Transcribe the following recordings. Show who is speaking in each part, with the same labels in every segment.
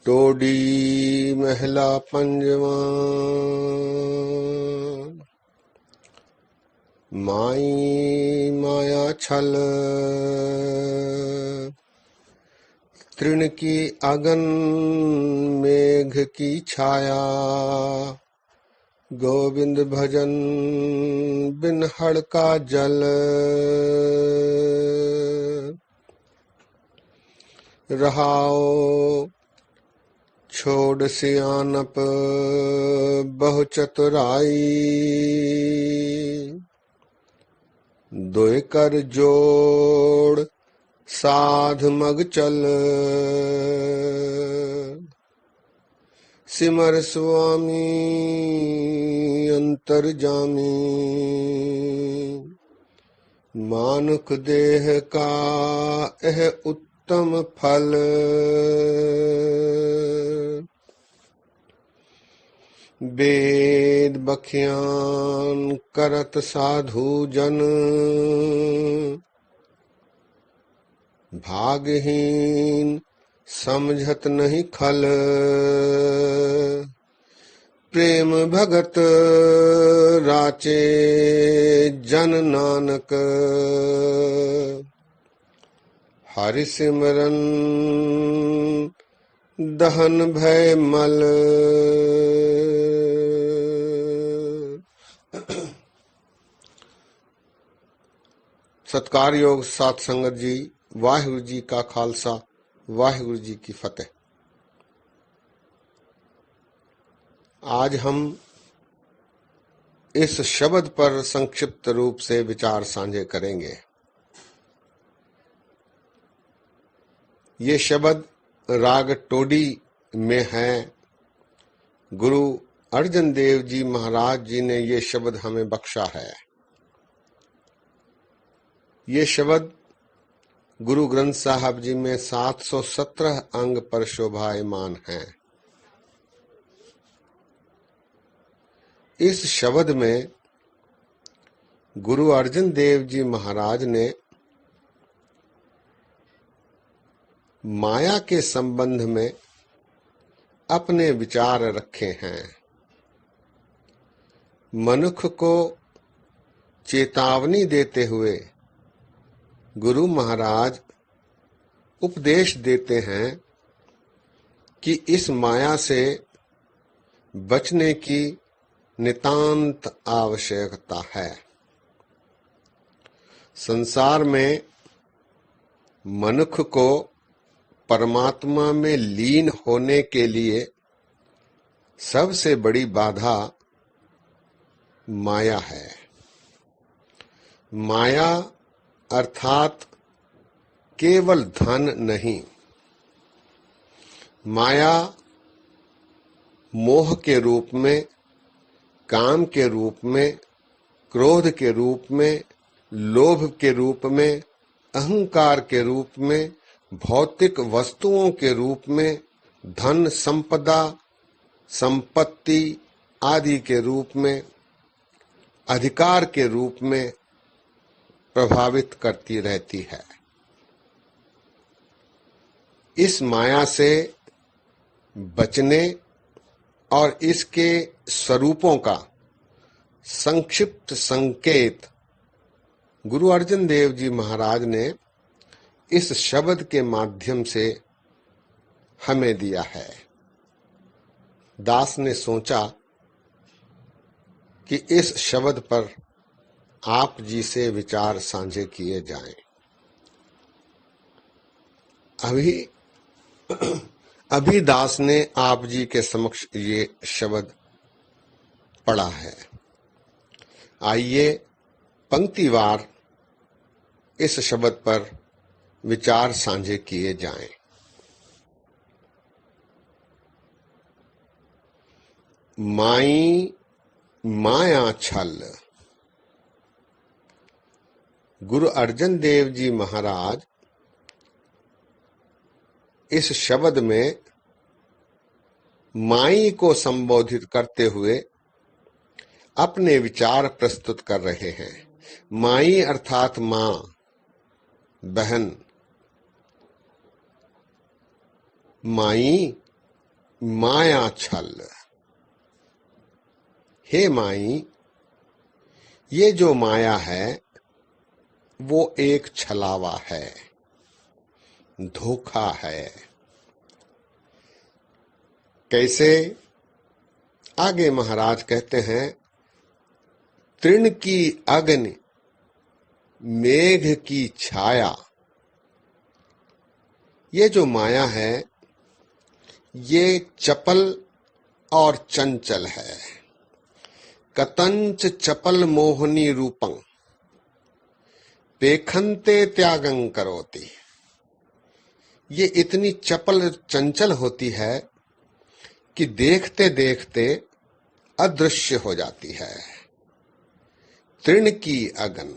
Speaker 1: टोडी महला पंजवा। माई माया छल तृण की अगन मेघ की छाया। गोविंद भजन बिन हड़का जल। रहाओ छोड़ सियानप बहु चतुराई। दोय कर जोड़ साध मग चल। सिमर स्वामी अंतर्जामी। मानुख देह का यह उत्तम फल। वेद बख्यान करत साधु जन। भागहीन समझत नहीं खल। प्रेम भगत राचे जन नानक। हरि सिमरन दहन भय मल। सत्कार योग सात संगत जी, वाहिगुरु जी का खालसा, वाहिगुरु जी की फतेह। आज हम इस शब्द पर संक्षिप्त रूप से विचार साझे करेंगे। ये शब्द राग टोडी में है। गुरु अर्जन देव जी महाराज जी ने ये शब्द हमें बख्शा है। ये शब्द गुरु ग्रंथ साहब जी में 717 अंग पर शोभायमान हैं। इस शब्द में गुरु अर्जन देव जी महाराज ने माया के संबंध में अपने विचार रखे हैं। मनुष्य को चेतावनी देते हुए गुरु महाराज उपदेश देते हैं कि इस माया से बचने की नितांत आवश्यकता है। संसार में मनुष्य को परमात्मा में लीन होने के लिए सबसे बड़ी बाधा माया है। माया अर्थात केवल धन नहीं। माया मोह के रूप में, काम के रूप में, क्रोध के रूप में, लोभ के रूप में, अहंकार के रूप में, भौतिक वस्तुओं के रूप में, धन संपदा, संपत्ति आदि के रूप में, अधिकार के रूप में प्रभावित करती रहती है। इस माया से बचने और इसके स्वरूपों का संक्षिप्त संकेत गुरु अर्जन देव जी महाराज ने इस शब्द के माध्यम से हमें दिया है। दास ने सोचा कि इस शब्द पर आप जी से विचार साझे किए जाएं। अभी दास ने आप जी के समक्ष ये शब्द पढ़ा है। आइए पंक्तिवार इस शब्द पर विचार साझे किए जाएं। माई माया छल। गुरु अर्जन देव जी महाराज इस शब्द में माई को संबोधित करते हुए अपने विचार प्रस्तुत कर रहे हैं। माई अर्थात मां, बहन। माई माया छल। हे माई, ये जो माया है वो एक छलावा है, धोखा है। कैसे? आगे महाराज कहते हैं, तृण की अग्नि, मेघ की छाया। ये जो माया है ये चपल और चंचल है। कतंच चपल मोहनी रूपं पेखन्ते त्यागं करोति। ये इतनी चपल चंचल होती है कि देखते देखते अदृश्य हो जाती है। तृण की अगन,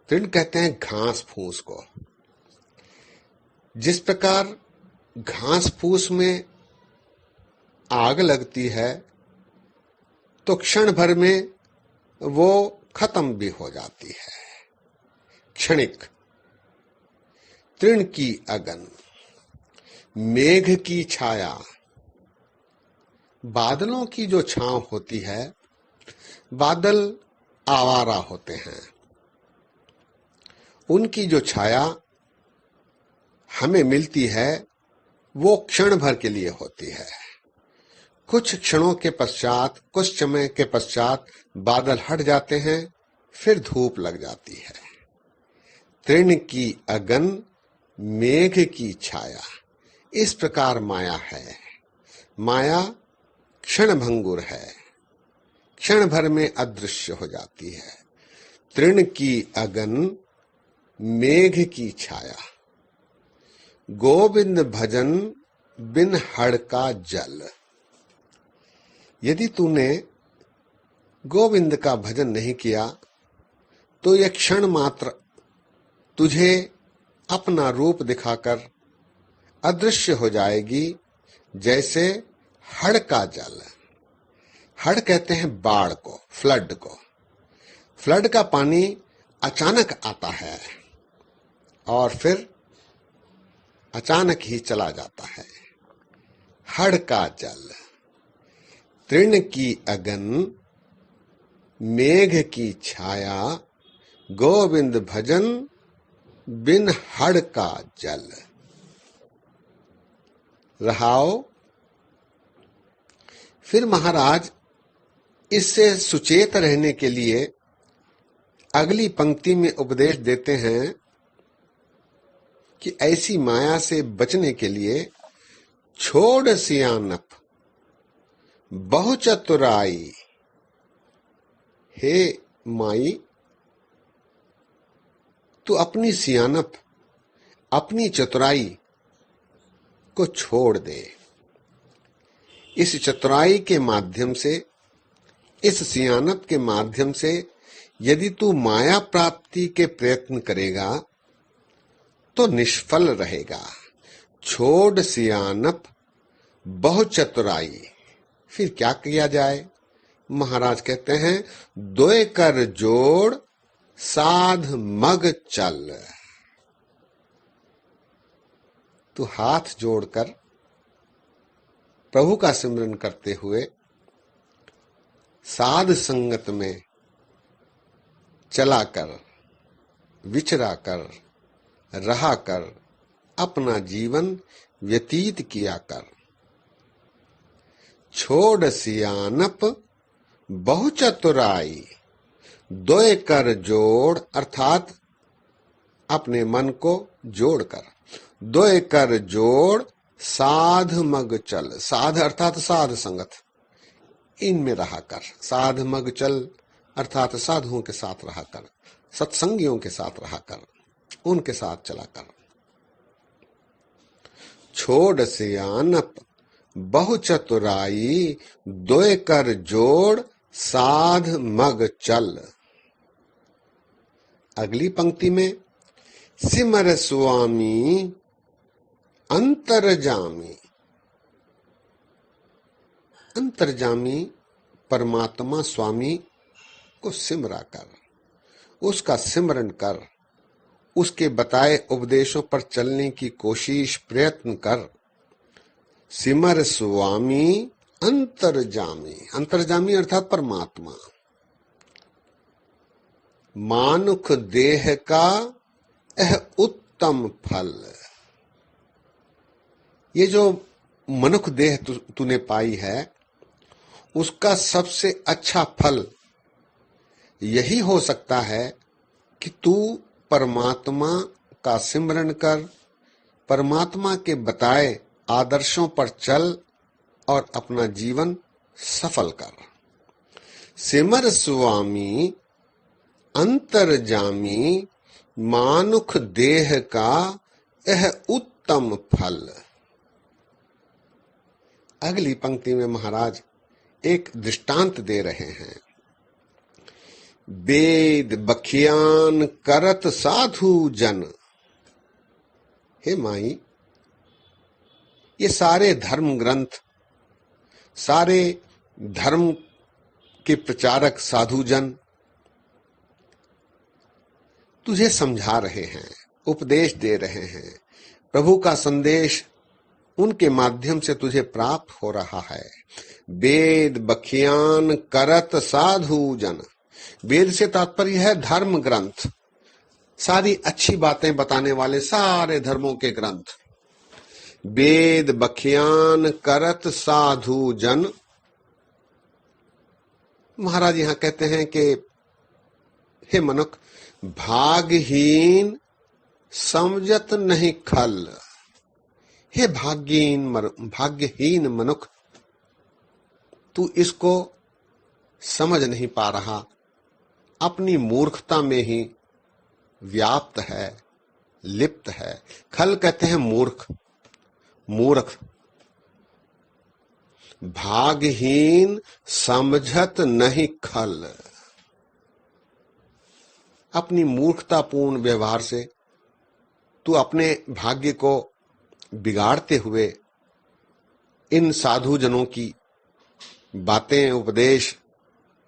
Speaker 1: तृण कहते हैं घास फूस को। जिस प्रकार घास फूस में आग लगती है तो क्षण भर में वो खत्म भी हो जाती है, क्षणिक। तृण की अगन, मेघ की छाया। बादलों की जो छांव होती है, बादल आवारा होते हैं, उनकी जो छाया हमें मिलती है वो क्षण भर के लिए होती है। कुछ क्षणों के पश्चात, कुछ समय के पश्चात बादल हट जाते हैं, फिर धूप लग जाती है। तृण की अगन, मेघ की छाया। इस प्रकार माया है। माया क्षणभंगुर है, क्षण भर में अदृश्य हो जाती है। तृण की अगन, मेघ की छाया। गोविंद भजन बिन हड़ का जल। यदि तूने गोविंद का भजन नहीं किया तो यह क्षण मात्र तुझे अपना रूप दिखाकर अदृश्य हो जाएगी, जैसे हड़ का जल। हड़ कहते हैं बाढ़ को, फ्लड को। फ्लड का पानी अचानक आता है और फिर अचानक ही चला जाता है। हड़ का जल। तृण की अगन, मेघ की छाया। गोविंद भजन बिन हड़ का जल। रहाओ। फिर महाराज इससे सुचेत रहने के लिए अगली पंक्ति में उपदेश देते हैं कि ऐसी माया से बचने के लिए छोड़ सियानप बहु चतुराई। हे माई, तू अपनी सियानप, अपनी चतुराई को छोड़ दे। इस चतुराई के माध्यम से, इस सियानप के माध्यम से यदि तू माया प्राप्ति के प्रयत्न करेगा तो निष्फल रहेगा। छोड़ सियानप बहु चतुराई। फिर क्या किया जाए? महाराज कहते हैं, दोए कर जोड़ साध मग चल। तू हाथ जोड़कर प्रभु का सिमरन करते हुए साध संगत में चला कर, विचरा कर, रहा कर, अपना जीवन व्यतीत किया कर। छोड़ सियानप बहु चतुराई। दोए कर जोड़, अर्थात अपने मन को जोड़कर। दोए कर जोड़ साध मग चल। साध अर्थात साध संगत, इनमें रहा कर। साध मग चल अर्थात साधुओं के साथ रहा कर, सत्संगियों के साथ रहा कर, उनके साथ चला कर। छोड़ सियानप बहु चतुराई। दोए कर जोड़ साध मग चल। अगली पंक्ति में, सिमर स्वामी अंतर्जामी। अंतर्जामी परमात्मा स्वामी को सिमरा कर, उसका सिमरन कर, उसके बताए उपदेशों पर चलने की कोशिश, प्रयत्न कर। सिमर स्वामी अंतर्जामी, अंतर्जामी अर्थात परमात्मा। मानुख देह का यह उत्तम फल। ये जो मनुख देह तूने पाई है, उसका सबसे अच्छा फल यही हो सकता है कि तू परमात्मा का सिमरन कर, परमात्मा के बताए आदर्शों पर चल और अपना जीवन सफल कर। सिमर स्वामी अंतर्जामी, मानुख देह का यह उत्तम फल। अगली पंक्ति में महाराज एक दृष्टांत दे रहे हैं। वेद बखियान करत साधु जन। हे माई, ये सारे धर्म ग्रंथ, सारे धर्म के प्रचारक साधु जन तुझे समझा रहे हैं, उपदेश दे रहे हैं। प्रभु का संदेश उनके माध्यम से तुझे प्राप्त हो रहा है। वेद बखियान करत साधु जन। वेद से तात्पर्य है धर्म ग्रंथ, सारी अच्छी बातें बताने वाले सारे धर्मों के ग्रंथ। वेद बखियान करत साधु जन। महाराज यहां कहते हैं कि हे मनुख, भाग्यहीन समझत नहीं खल। हे भाग्यहीन मनुख, तू इसको समझ नहीं पा रहा, अपनी मूर्खता में ही व्याप्त है, लिप्त है। खल कहते हैं मूर्ख, मूर्ख। भाग्यहीन समझत नहीं खल। अपनी मूर्खतापूर्ण व्यवहार से तू अपने भाग्य को बिगाड़ते हुए इन साधु जनों की बातें, उपदेश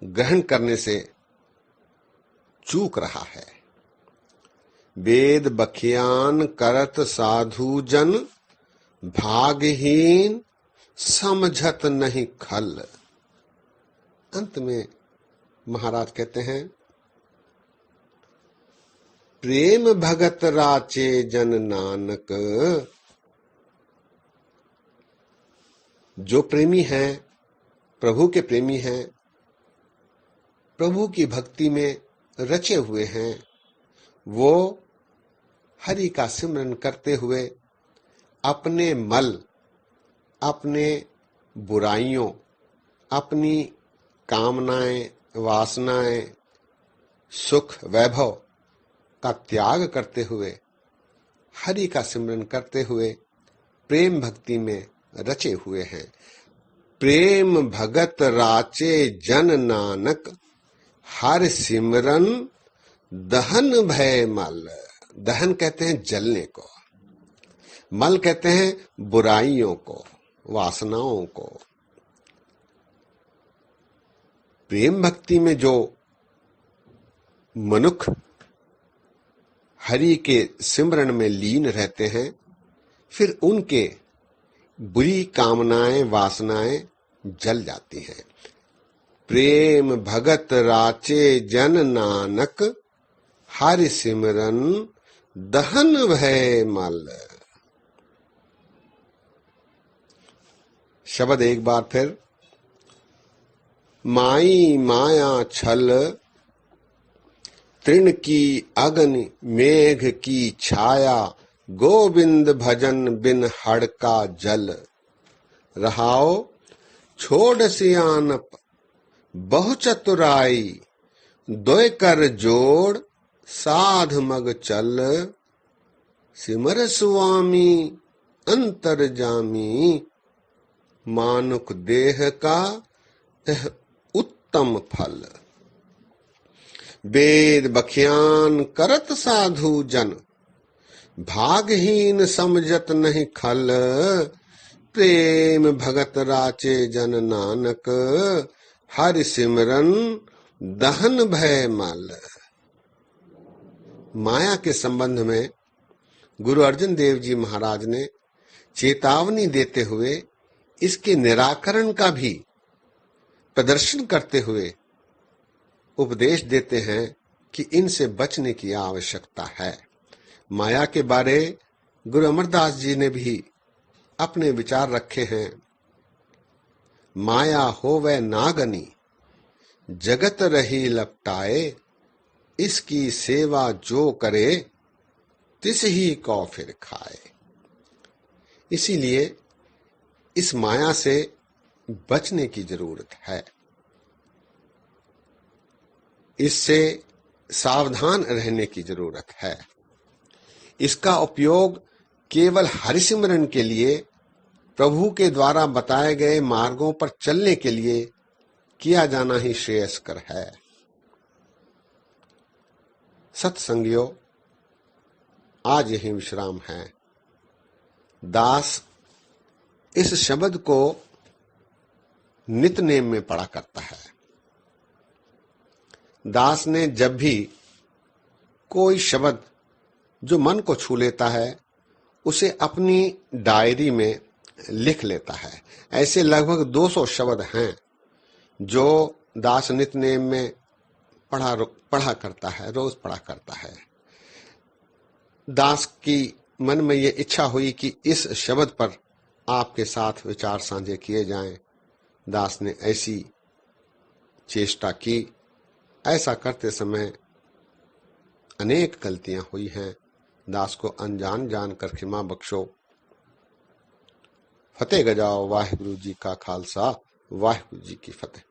Speaker 1: ग्रहण करने से चूक रहा है। वेद बखियान करत साधु जन, भाग्यहीन समझत नहीं खल। अंत में महाराज कहते हैं, प्रेम भगत राचे जन नानक। जो प्रेमी हैं, प्रभु के प्रेमी हैं, प्रभु की भक्ति में रचे हुए हैं, वो हरि का सिमरन करते हुए अपने मल, अपने बुराइयों, अपनी कामनाएं, वासनाएं, सुख वैभव का त्याग करते हुए, हरि का सिमरन करते हुए प्रेम भक्ति में रचे हुए हैं। प्रेम भगत राचे जन नानक, हर सिमरन दहन भय मल। दहन कहते हैं जलने को, मल कहते हैं बुराइयों को, वासनाओं को। प्रेम भक्ति में जो मनुख हरि के सिमरन में लीन रहते हैं, फिर उनके बुरी कामनाएं, वासनाएं जल जाती हैं। प्रेम भगत राचे जन नानक, हरि सिमरन दहन भय मल। शब्द एक बार फिर। माई माया छल, तृण की अग्नि मेघ की छाया, गोविंद भजन बिन हड़ का जल। रहाओ छोड़ सियानप बहु चतुराई, दोय कर जोड़ साध मग चल। सिमर स्वामी अंतर्जामी, मानुख देह का यह उत्तम फल। वेद बखियान करत साधु जन, भागहीन समझत नहीं खल। प्रेम भगत राचे जन नानक, हरि सिमरन दहन भय मल। माया के संबंध में गुरु अर्जुन देव जी महाराज ने चेतावनी देते हुए इसके निराकरण का भी प्रदर्शन करते हुए उपदेश देते हैं कि इनसे बचने की आवश्यकता है। माया के बारे गुरु अमरदास जी ने भी अपने विचार रखे हैं। माया होवे नागनी जगत रही लपटाए, इसकी सेवा जो करे तिस ही को फिर खाए। इसीलिए इस माया से बचने की जरूरत है, इससे सावधान रहने की जरूरत है। इसका उपयोग केवल हरिसिमरन के लिए, प्रभु के द्वारा बताए गए मार्गों पर चलने के लिए किया जाना ही श्रेयस्कर है। सत्संगियों, आज यही विश्राम है। दास इस शब्द को नितनेम में पढ़ा करता है। दास ने जब भी कोई शब्द जो मन को छू लेता है उसे अपनी डायरी में लिख लेता है। ऐसे लगभग 200 शब्द हैं जो दास नितनेम में पढ़ा करता है, रोज पढ़ा करता है। दास की मन में ये इच्छा हुई कि इस शब्द पर आपके साथ विचार साझे किए जाएं। दास ने ऐसी चेष्टा की। ऐसा करते समय अनेक गलतियां हुई हैं। दास को अनजान जानकर क्षमा बख्शो। फतेह गजाओ। वाहिगुरु जी का खालसा, वाहिगुरु जी की फतेह।